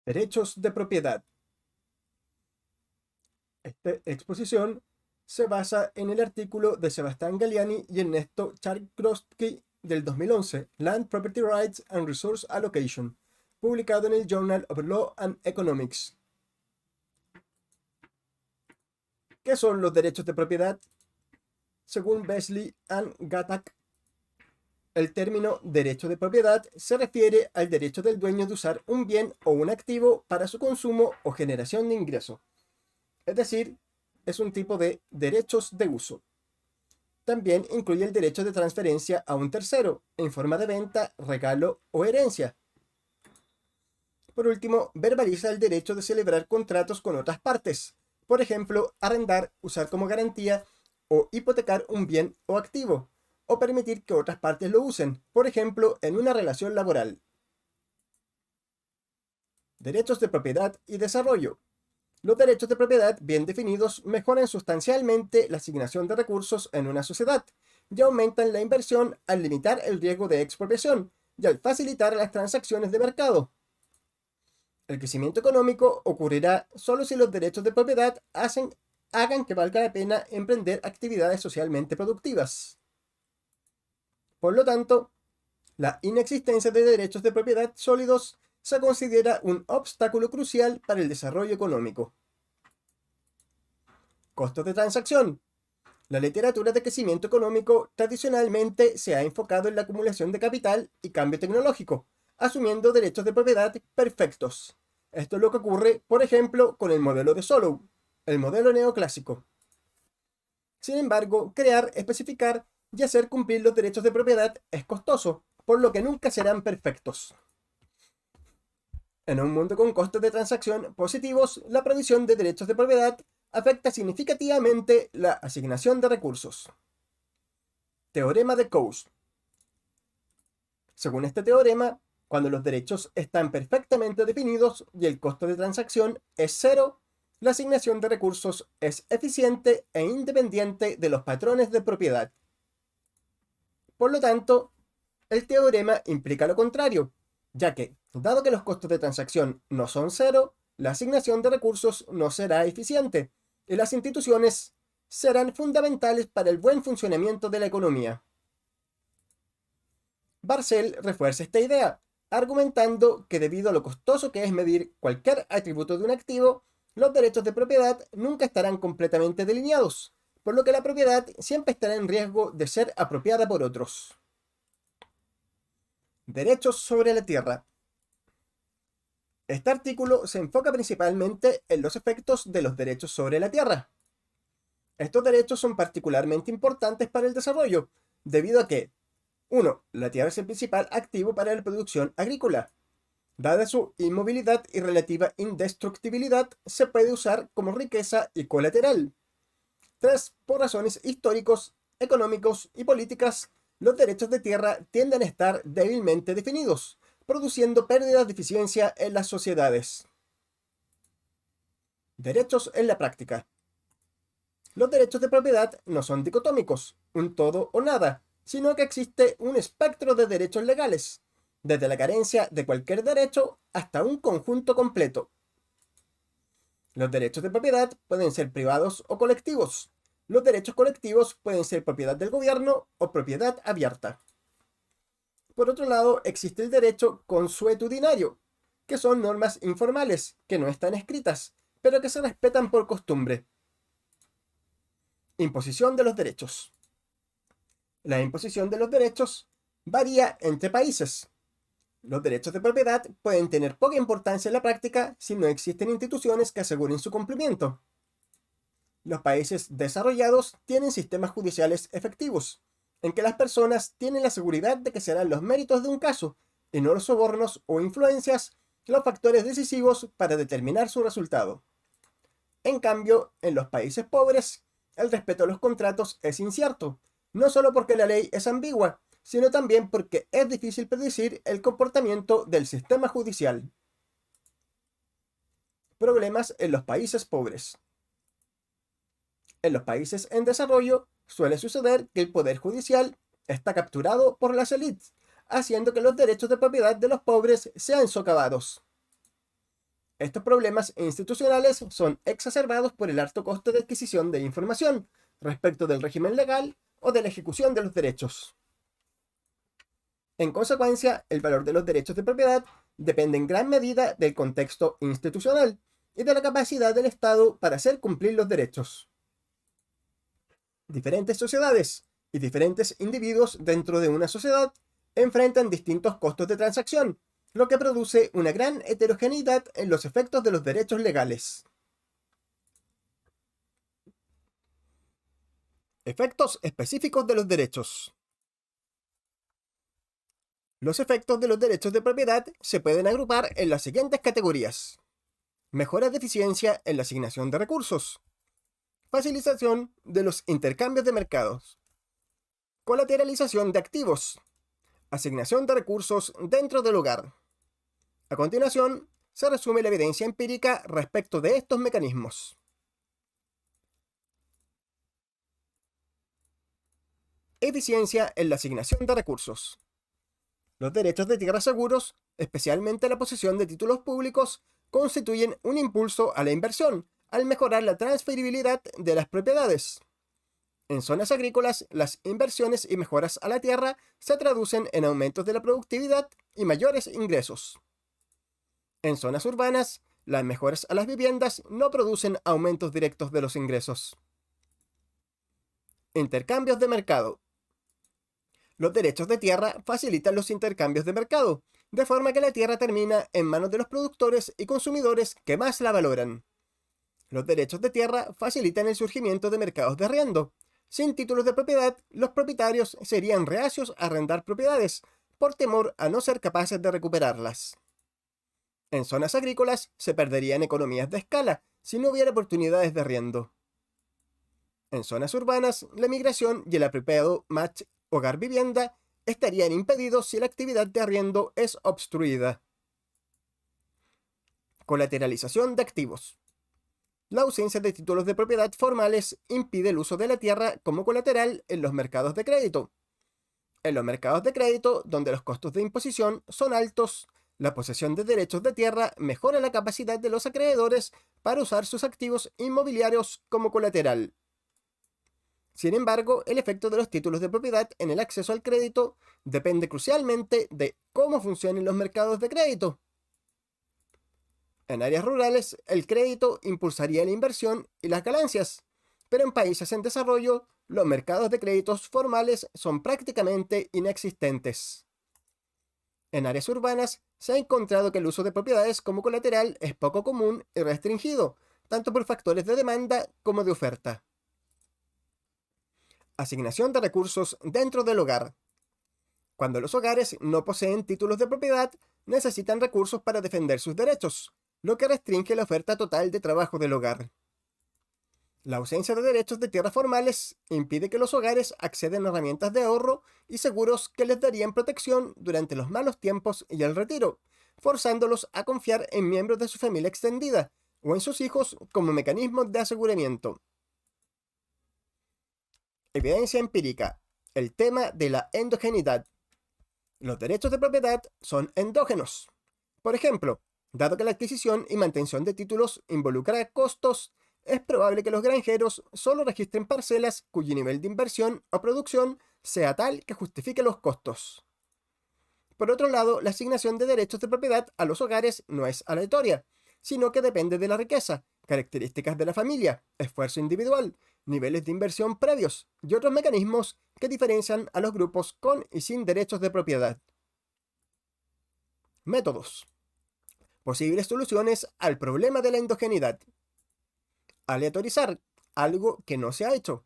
Derechos de propiedad. Esta exposición se basa en el artículo de Sebastián Galliani y Ernesto Charkrowski del 2011, Land Property Rights and Resource Allocation, publicado en el Journal of Law and Economics. ¿Qué son los derechos de propiedad? Según Beasley and Gattack, el término derecho de propiedad se refiere al derecho del dueño de usar un bien o un activo para su consumo o generación de ingreso. Es decir, es un tipo de derechos de uso. También incluye el derecho de transferencia a un tercero, en forma de venta, regalo o herencia. Por último, verbaliza el derecho de celebrar contratos con otras partes. Por ejemplo, arrendar, usar como garantía o hipotecar un bien o activo, o permitir que otras partes lo usen, por ejemplo, en una relación laboral. Derechos de propiedad y desarrollo. Los derechos de propiedad bien definidos mejoran sustancialmente la asignación de recursos en una sociedad y aumentan la inversión al limitar el riesgo de expropiación y al facilitar las transacciones de mercado. El crecimiento económico ocurrirá solo si los derechos de propiedad hagan que valga la pena emprender actividades socialmente productivas. Por lo tanto, la inexistencia de derechos de propiedad sólidos se considera un obstáculo crucial para el desarrollo económico. Costos de transacción. La literatura de crecimiento económico tradicionalmente se ha enfocado en la acumulación de capital y cambio tecnológico, asumiendo derechos de propiedad perfectos. Esto es lo que ocurre, por ejemplo, con el modelo de Solow, el modelo neoclásico. Sin embargo, crear, especificar y hacer cumplir los derechos de propiedad es costoso, por lo que nunca serán perfectos. En un mundo con costos de transacción positivos, la provisión de derechos de propiedad afecta significativamente la asignación de recursos. Teorema de Coase. Según este teorema, cuando los derechos están perfectamente definidos y el costo de transacción es cero, la asignación de recursos es eficiente e independiente de los patrones de propiedad. Por lo tanto, el teorema implica lo contrario, ya que, dado que los costos de transacción no son cero, la asignación de recursos no será eficiente y las instituciones serán fundamentales para el buen funcionamiento de la economía. Barcel refuerza esta idea, argumentando que debido a lo costoso que es medir cualquier atributo de un activo, los derechos de propiedad nunca estarán completamente delineados, por lo que la propiedad siempre estará en riesgo de ser apropiada por otros. Derechos sobre la tierra. Este artículo se enfoca principalmente en los efectos de los derechos sobre la tierra. Estos derechos son particularmente importantes para el desarrollo, debido a que 1. La tierra es el principal activo para la producción agrícola. Dada su inmovilidad y relativa indestructibilidad, se puede usar como riqueza y colateral. 3. Por razones históricos, económicos y políticas, los derechos de tierra tienden a estar débilmente definidos, produciendo pérdidas de eficiencia en las sociedades. Derechos en la práctica. Los derechos de propiedad no son dicotómicos, un todo o nada, sino que existe un espectro de derechos legales, desde la carencia de cualquier derecho hasta un conjunto completo. Los derechos de propiedad pueden ser privados o colectivos. Los derechos colectivos pueden ser propiedad del gobierno o propiedad abierta. Por otro lado, existe el derecho consuetudinario, que son normas informales, que no están escritas, pero que se respetan por costumbre. Imposición de los derechos. La imposición de los derechos varía entre países. Los derechos de propiedad pueden tener poca importancia en la práctica si no existen instituciones que aseguren su cumplimiento. Los países desarrollados tienen sistemas judiciales efectivos, en que las personas tienen la seguridad de que serán los méritos de un caso, y no los sobornos o influencias, los factores decisivos para determinar su resultado. En cambio, en los países pobres, el respeto a los contratos es incierto, no solo porque la ley es ambigua, sino también porque es difícil predecir el comportamiento del sistema judicial. Problemas en los países pobres. En los países en desarrollo, suele suceder que el poder judicial está capturado por las élites, haciendo que los derechos de propiedad de los pobres sean socavados. Estos problemas institucionales son exacerbados por el alto costo de adquisición de información respecto del régimen legal o de la ejecución de los derechos. En consecuencia, el valor de los derechos de propiedad depende en gran medida del contexto institucional y de la capacidad del Estado para hacer cumplir los derechos. Diferentes sociedades y diferentes individuos dentro de una sociedad enfrentan distintos costos de transacción, lo que produce una gran heterogeneidad en los efectos de los derechos legales. Efectos específicos de los derechos. Los efectos de los derechos de propiedad se pueden agrupar en las siguientes categorías: mejoras de eficiencia en la asignación de recursos, facilitación de los intercambios de mercados, colateralización de activos, asignación de recursos dentro del hogar. A continuación, se resume la evidencia empírica respecto de estos mecanismos. Eficiencia en la asignación de recursos. Los derechos de tierra seguros, especialmente la posesión de títulos públicos, constituyen un impulso a la inversión al mejorar la transferibilidad de las propiedades. En zonas agrícolas, las inversiones y mejoras a la tierra se traducen en aumentos de la productividad y mayores ingresos. En zonas urbanas, las mejoras a las viviendas no producen aumentos directos de los ingresos. Intercambios de mercado. Los derechos de tierra facilitan los intercambios de mercado, de forma que la tierra termina en manos de los productores y consumidores que más la valoran. Los derechos de tierra facilitan el surgimiento de mercados de arriendo. Sin títulos de propiedad, los propietarios serían reacios a arrendar propiedades, por temor a no ser capaces de recuperarlas. En zonas agrícolas se perderían economías de escala si no hubiera oportunidades de arriendo. En zonas urbanas, la migración y el apropiado match hogar-vivienda estarían impedidos si la actividad de arriendo es obstruida. Colateralización de activos. La ausencia de títulos de propiedad formales impide el uso de la tierra como colateral en los mercados de crédito. En los mercados de crédito, donde los costos de imposición son altos, la posesión de derechos de tierra mejora la capacidad de los acreedores para usar sus activos inmobiliarios como colateral. Sin embargo, el efecto de los títulos de propiedad en el acceso al crédito depende crucialmente de cómo funcionen los mercados de crédito. En áreas rurales, el crédito impulsaría la inversión y las ganancias, pero en países en desarrollo, los mercados de créditos formales son prácticamente inexistentes. En áreas urbanas, se ha encontrado que el uso de propiedades como colateral es poco común y restringido, tanto por factores de demanda como de oferta. Asignación de recursos dentro del hogar. Cuando los hogares no poseen títulos de propiedad, necesitan recursos para defender sus derechos, lo que restringe la oferta total de trabajo del hogar. La ausencia de derechos de tierra formales impide que los hogares accedan a herramientas de ahorro y seguros que les darían protección durante los malos tiempos y el retiro, forzándolos a confiar en miembros de su familia extendida o en sus hijos como mecanismos de aseguramiento. Evidencia empírica. El tema de la endogeneidad. Los derechos de propiedad son endógenos. Por ejemplo, dado que la adquisición y mantención de títulos involucra costos, es probable que los granjeros solo registren parcelas cuyo nivel de inversión o producción sea tal que justifique los costos. Por otro lado, la asignación de derechos de propiedad a los hogares no es aleatoria, sino que depende de la riqueza, características de la familia, esfuerzo individual, niveles de inversión previos y otros mecanismos que diferencian a los grupos con y sin derechos de propiedad. Métodos. Posibles soluciones al problema de la endogeneidad. Aleatorizar, algo que no se ha hecho.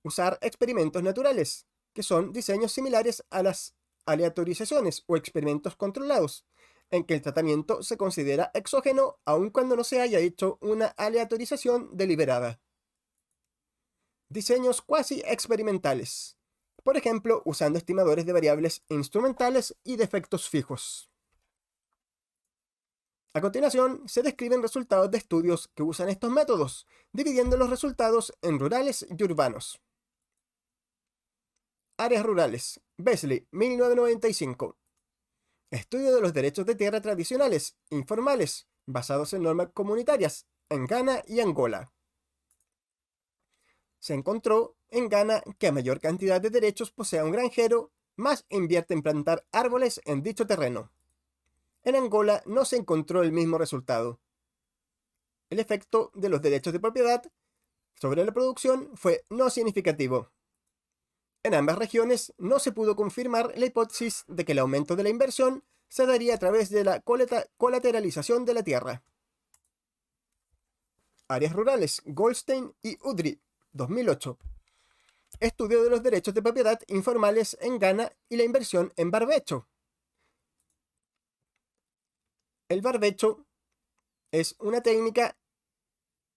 Usar experimentos naturales, que son diseños similares a las aleatorizaciones o experimentos controlados, en que el tratamiento se considera exógeno aun cuando no se haya hecho una aleatorización deliberada. Diseños cuasi experimentales, por ejemplo, usando estimadores de variables instrumentales y de efectos fijos. A continuación, se describen resultados de estudios que usan estos métodos, dividiendo los resultados en rurales y urbanos. Áreas rurales. Beasley, 1995. Estudio de los derechos de tierra tradicionales, informales, basados en normas comunitarias, en Ghana y Angola. Se encontró en Ghana que a mayor cantidad de derechos posea un granjero, más invierte en plantar árboles en dicho terreno. En Angola no se encontró el mismo resultado. El efecto de los derechos de propiedad sobre la producción fue no significativo. En ambas regiones no se pudo confirmar la hipótesis de que el aumento de la inversión se daría a través de la colateralización de la tierra. Áreas rurales, Goldstein y Udry, 2008. Estudio de los derechos de propiedad informales en Ghana y la inversión en barbecho. El barbecho es una técnica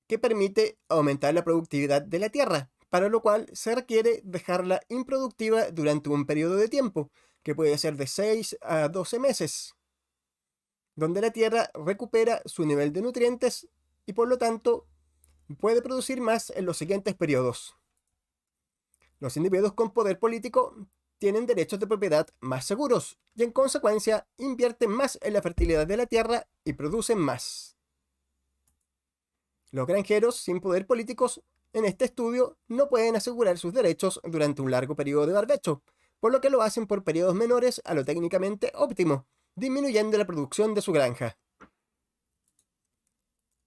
que permite aumentar la productividad de la tierra, para lo cual se requiere dejarla improductiva durante un periodo de tiempo, que puede ser de 6 a 12 meses, donde la tierra recupera su nivel de nutrientes y por lo tanto puede producir más en los siguientes periodos. Los individuos con poder político tienen derechos de propiedad más seguros y en consecuencia invierten más en la fertilidad de la tierra y producen más. Los granjeros sin poder políticos en este estudio no pueden asegurar sus derechos durante un largo periodo de barbecho, por lo que lo hacen por periodos menores a lo técnicamente óptimo, disminuyendo la producción de su granja.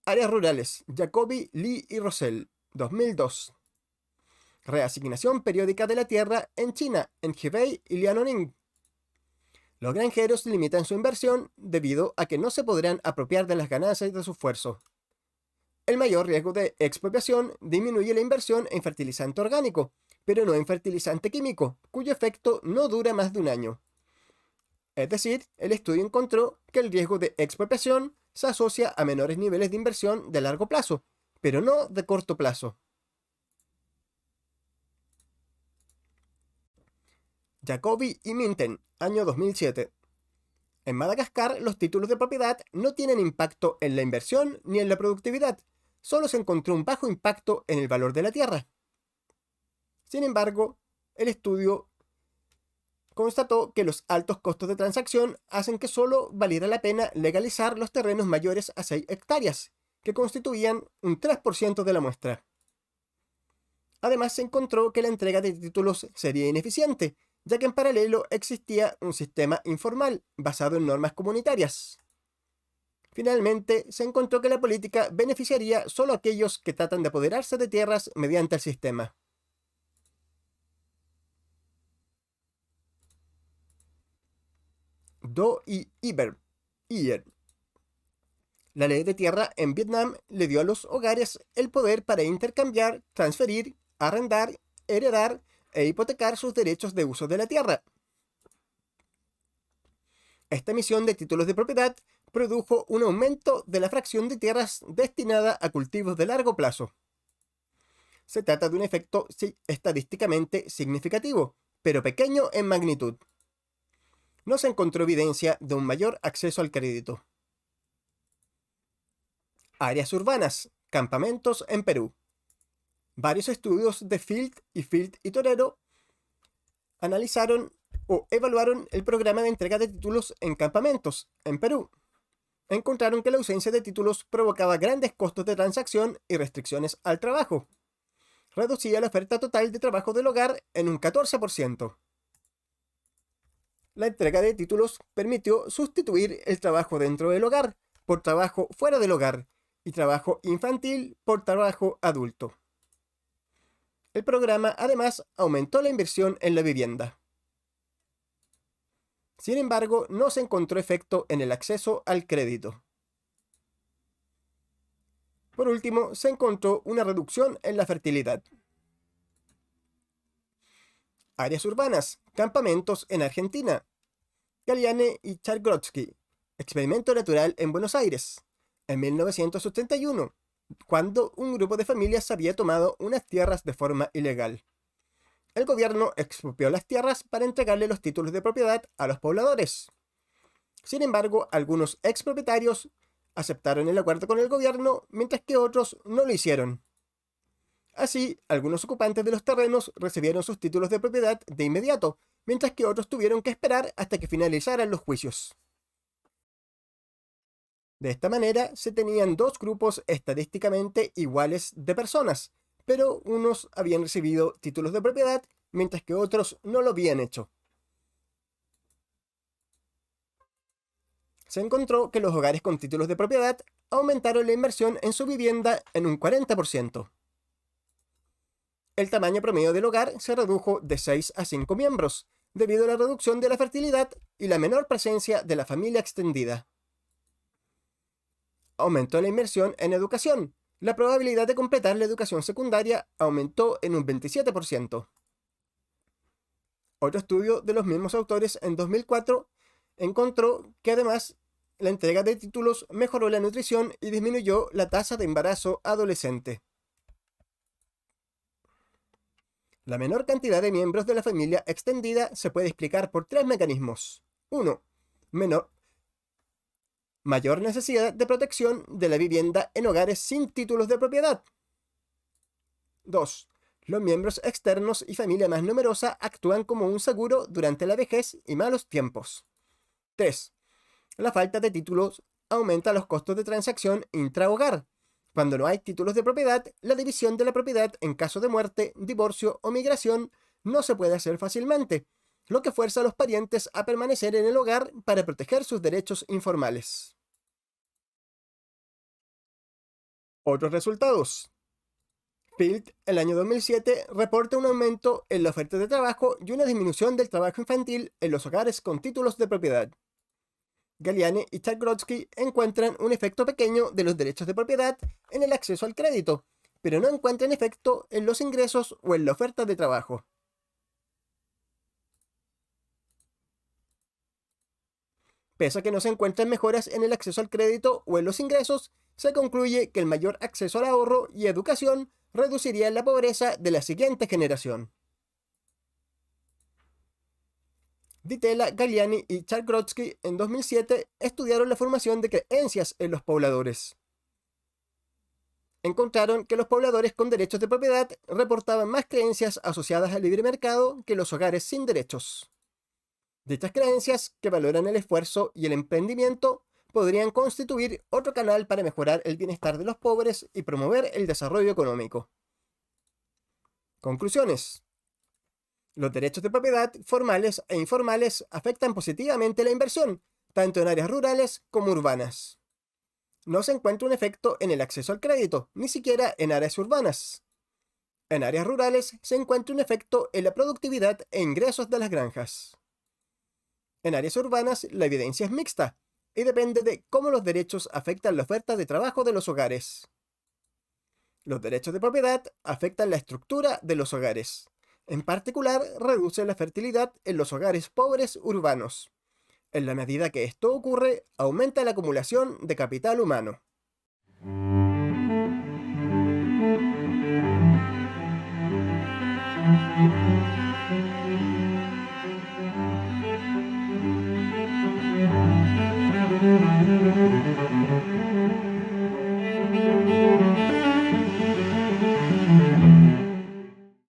Áreas rurales, Jacobi, Lee y Rosell, 2002. Reasignación periódica de la tierra en China, en Hebei y Liaoning. Los granjeros limitan su inversión debido a que no se podrán apropiar de las ganancias de su esfuerzo. El mayor riesgo de expropiación disminuye la inversión en fertilizante orgánico, pero no en fertilizante químico, cuyo efecto no dura más de un año. Es decir, el estudio encontró que el riesgo de expropiación se asocia a menores niveles de inversión de largo plazo, pero no de corto plazo. Jacobi y Minten, año 2007. En Madagascar, los títulos de propiedad no tienen impacto en la inversión ni en la productividad, solo se encontró un bajo impacto en el valor de la tierra. Sin embargo, el estudio constató que los altos costos de transacción hacen que solo valiera la pena legalizar los terrenos mayores a 6 hectáreas, que constituían un 3% de la muestra. Además, se encontró que la entrega de títulos sería ineficiente, ya que en paralelo existía un sistema informal basado en normas comunitarias. Finalmente, se encontró que la política beneficiaría solo a aquellos que tratan de apoderarse de tierras mediante el sistema. Do y Iyer. La ley de tierra en Vietnam le dio a los hogares el poder para intercambiar, transferir, arrendar, heredar e hipotecar sus derechos de uso de la tierra. Esta emisión de títulos de propiedad produjo un aumento de la fracción de tierras destinada a cultivos de largo plazo. Se trata de un efecto estadísticamente significativo, pero pequeño en magnitud. No se encontró evidencia de un mayor acceso al crédito. Áreas urbanas, campamentos en Perú. Varios estudios de Field y Torero analizaron o evaluaron el programa de entrega de títulos en campamentos en Perú. Encontraron que la ausencia de títulos provocaba grandes costos de transacción y restricciones al trabajo. Reducía la oferta total de trabajo del hogar en un 14%. La entrega de títulos permitió sustituir el trabajo dentro del hogar por trabajo fuera del hogar y trabajo infantil por trabajo adulto. El programa además aumentó la inversión en la vivienda. Sin embargo, no se encontró efecto en el acceso al crédito. Por último, se encontró una reducción en la fertilidad. Áreas urbanas, campamentos en Argentina. Galiane y Chargrotsky, experimento natural en Buenos Aires, en 1981, cuando un grupo de familias había tomado unas tierras de forma ilegal. El gobierno expropió las tierras para entregarle los títulos de propiedad a los pobladores. Sin embargo, algunos expropietarios aceptaron el acuerdo con el gobierno, mientras que otros no lo hicieron. Así, algunos ocupantes de los terrenos recibieron sus títulos de propiedad de inmediato, mientras que otros tuvieron que esperar hasta que finalizaran los juicios. De esta manera se tenían dos grupos estadísticamente iguales de personas, pero unos habían recibido títulos de propiedad mientras que otros no lo habían hecho. Se encontró que los hogares con títulos de propiedad aumentaron la inversión en su vivienda en un 40%. El tamaño promedio del hogar se redujo de 6 a 5 miembros, debido a la reducción de la fertilidad y la menor presencia de la familia extendida. Aumentó la inversión en educación. La probabilidad de completar la educación secundaria aumentó en un 27%. Otro estudio de los mismos autores en 2004 encontró que además la entrega de títulos mejoró la nutrición y disminuyó la tasa de embarazo adolescente. La menor cantidad de miembros de la familia extendida se puede explicar por tres mecanismos. 1. Mayor necesidad de protección de la vivienda en hogares sin títulos de propiedad. 2. Los miembros externos y familia más numerosa actúan como un seguro durante la vejez y malos tiempos. 3. La falta de títulos aumenta los costos de transacción intrahogar. Cuando no hay títulos de propiedad, la división de la propiedad en caso de muerte, divorcio o migración no se puede hacer fácilmente, lo que fuerza a los parientes a permanecer en el hogar para proteger sus derechos informales. Otros resultados. Field, el año 2007, reporta un aumento en la oferta de trabajo y una disminución del trabajo infantil en los hogares con títulos de propiedad. Galliani y Czargrodzki encuentran un efecto pequeño de los derechos de propiedad en el acceso al crédito, pero no encuentran efecto en los ingresos o en la oferta de trabajo. Pese a que no se encuentran mejoras en el acceso al crédito o en los ingresos, se concluye que el mayor acceso al ahorro y educación reduciría la pobreza de la siguiente generación. Ditela, Galliani y Czargrodzki en 2007 estudiaron la formación de creencias en los pobladores. Encontraron que los pobladores con derechos de propiedad reportaban más creencias asociadas al libre mercado que los hogares sin derechos. Dichas creencias, que valoran el esfuerzo y el emprendimiento, podrían constituir otro canal para mejorar el bienestar de los pobres y promover el desarrollo económico. Conclusiones. Los derechos de propiedad, formales e informales, afectan positivamente la inversión, tanto en áreas rurales como urbanas. No se encuentra un efecto en el acceso al crédito, ni siquiera en áreas urbanas. En áreas rurales se encuentra un efecto en la productividad e ingresos de las granjas. En áreas urbanas la evidencia es mixta y depende de cómo los derechos afectan la oferta de trabajo de los hogares. Los derechos de propiedad afectan la estructura de los hogares. En particular, reduce la fertilidad en los hogares pobres urbanos. En la medida que esto ocurre, aumenta la acumulación de capital humano.